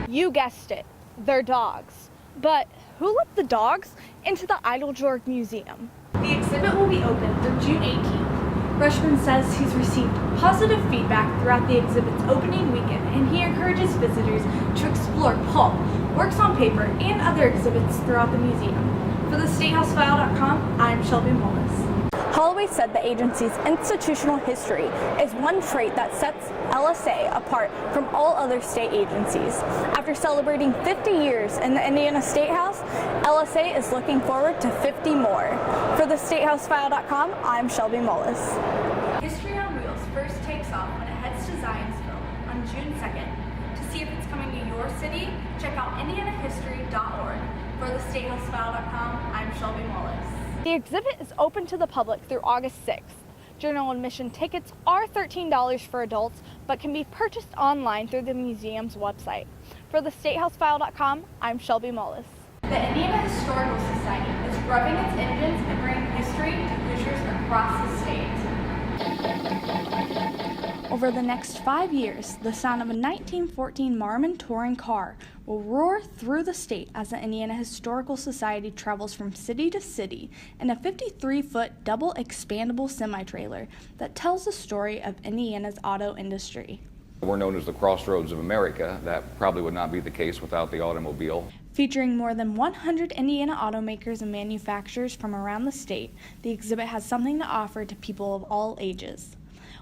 You guessed it, they're dogs. But who let the dogs into the Eiteljorg Museum? The exhibit will be open through June 18th. Rushman says he's received positive feedback throughout the exhibit's opening weekend, and he encourages visitors to explore pulp, works on paper, and other exhibits throughout the museum. For theStateHouseFile.com, I'm Shelby Mullis. Holloway said the agency's institutional history is one trait that sets LSA apart from all other state agencies. After celebrating 50 years in the Indiana State House, LSA is looking forward to 50 more. For theStateHouseFile.com, I'm Shelby Mullis. History on Wheels first takes off when it heads to Zionsville on June 2nd. To see if it's coming to your city, check out indianahistory.org. For theStateHouseFile.com, I'm Shelby Mullis. The exhibit is open to the public through August 6th. General admission tickets are $13 for adults, but can be purchased online through the museum's website. For theStateHouseFile.com, I'm Shelby Mullis. The Indiana Historical Society is rubbing its engines and bringing history to Hoosiers across the state. Over the next 5 years, the sound of a 1914 Marmon touring car will roar through the state as the Indiana Historical Society travels from city to city in a 53-foot double expandable semi-trailer that tells the story of Indiana's auto industry. We're known as the Crossroads of America. That probably would not be the case without the automobile. Featuring more than 100 Indiana automakers and manufacturers from around the state, the exhibit has something to offer to people of all ages.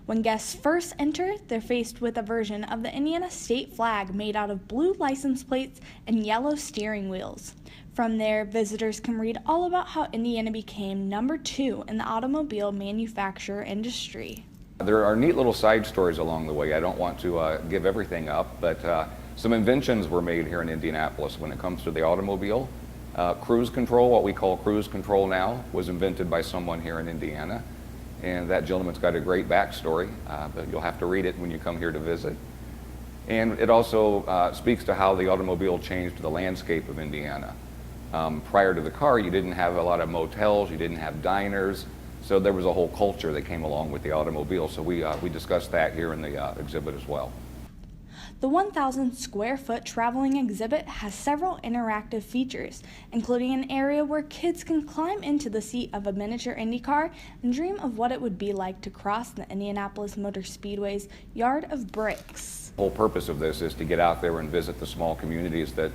When guests first enter, they're faced with a version of the Indiana state flag made out of blue license plates and yellow steering wheels. From there, visitors can read all about how Indiana became number 2 in the automobile manufacturer industry. There are neat little side stories along the way. I don't want to give everything up, but some inventions were made here in Indianapolis when it comes to the automobile. Cruise control, what we call cruise control now, was invented by someone here in Indiana. And that gentleman's got a great backstory, but you'll have to read it when you come here to visit. And it also speaks to how the automobile changed the landscape of Indiana. Prior to the car, you didn't have a lot of motels, you didn't have diners, so there was a whole culture that came along with the automobile. So we discussed that here in the exhibit as well. The 1,000 square foot traveling exhibit has several interactive features, including an area where kids can climb into the seat of a miniature Indy car and dream of what it would be like to cross the Indianapolis Motor Speedway's Yard of Bricks. The whole purpose of this is to get out there and visit the small communities that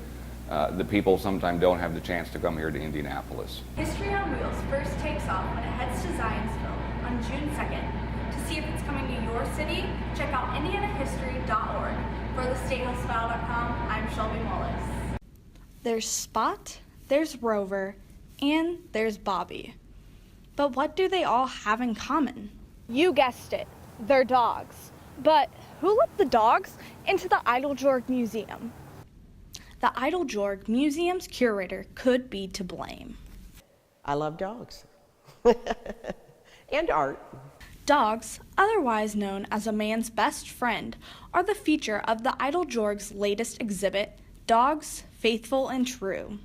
the people sometimes don't have the chance to come here to Indianapolis. History on Wheels first takes off when it heads to Zionsville on June 2nd. To see if it's coming to your city, check out indianahistory.org. For theStateHouseFile.com, I'm Shelby Mullis. There's Spot, there's Rover, and there's Bobby. But what do they all have in common? You guessed it, they're dogs. But who let the dogs into the Eiteljorg Museum? The Eiteljorg Museum's curator could be to blame. I love dogs. And art. Dogs, otherwise known as a man's best friend, are the feature of the Eiteljorg's latest exhibit, Dogs, Faithful and True.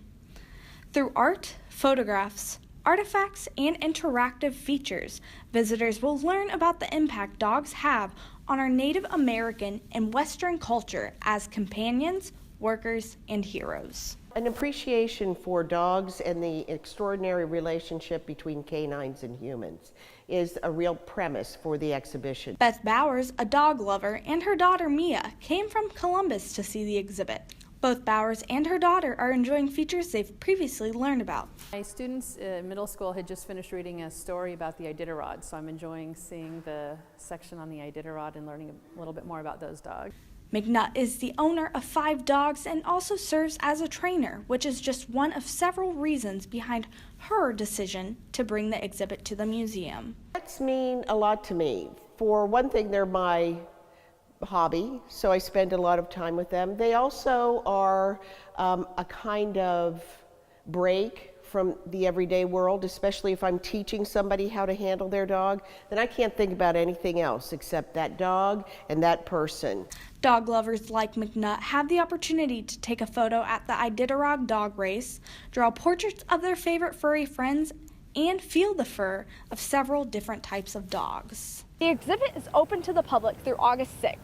Through art, photographs, artifacts, and interactive features, visitors will learn about the impact dogs have on our Native American and Western culture as companions, workers, and heroes. An appreciation for dogs and the extraordinary relationship between canines and humans is a real premise for the exhibition. Beth Bowers, a dog lover, and her daughter Mia came from Columbus to see the exhibit. Both Bowers and her daughter are enjoying features they've previously learned about. My students in middle school had just finished reading a story about the Iditarod, so I'm enjoying seeing the section on the Iditarod and learning a little bit more about those dogs. McNutt is the owner of 5 dogs and also serves as a trainer, which is just one of several reasons behind her decision to bring the exhibit to the museum. Pets mean a lot to me. For one thing, they're my hobby, so I spend a lot of time with them. They also are a kind of break from the everyday world, especially if I'm teaching somebody how to handle their dog, then I can't think about anything else except that dog and that person. Dog lovers like McNutt have the opportunity to take a photo at the Iditarod dog race, draw portraits of their favorite furry friends, and feel the fur of several different types of dogs. The exhibit is open to the public through August 6th.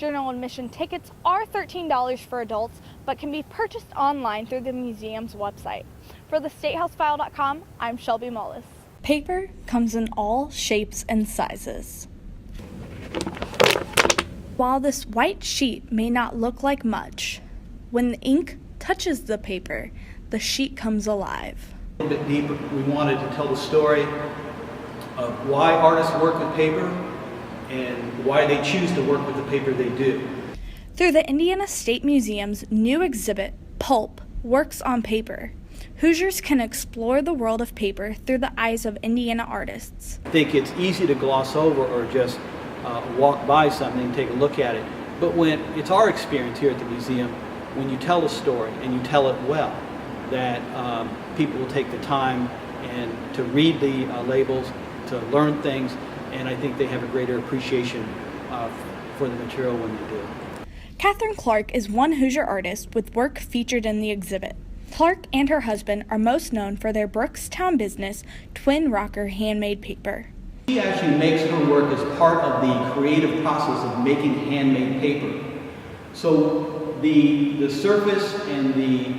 General admission tickets are $13 for adults, but can be purchased online through the museum's website. For thestatehousefile.com, I'm Shelby Mullis. Paper comes in all shapes and sizes. While this white sheet may not look like much, when the ink touches the paper, the sheet comes alive. A little bit deeper, we wanted to tell the story of why artists work with paper and why they choose to work with the paper they do. Through the Indiana State Museum's new exhibit, Pulp, Works on Paper, Hoosiers can explore the world of paper through the eyes of Indiana artists. I think it's easy to gloss over or just walk by something and take a look at it. But when it's our experience here at the museum, when you tell a story and you tell it well, that people will take the time and to read the labels, to learn things, and I think they have a greater appreciation for the material when they do. Catherine Clark is one Hoosier artist with work featured in the exhibit. Clark and her husband are most known for their Brookstown business, Twin Rocker Handmade Paper. She actually makes her work as part of the creative process of making handmade paper. So the surface and the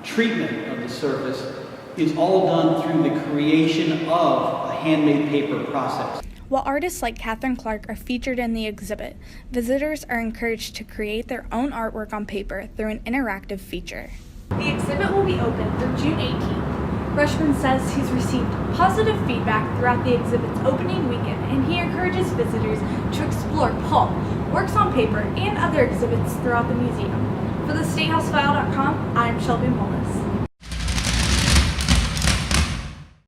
treatment of the surface is all done through the creation of a handmade paper process. While artists like Catherine Clark are featured in the exhibit, visitors are encouraged to create their own artwork on paper through an interactive feature. The exhibit will be open through June 18th. Rushman says he's received positive feedback throughout the exhibit's opening weekend, and he encourages visitors to explore pulp, works on paper, and other exhibits throughout the museum. For thestatehousefile.com, I'm Shelby Mullis.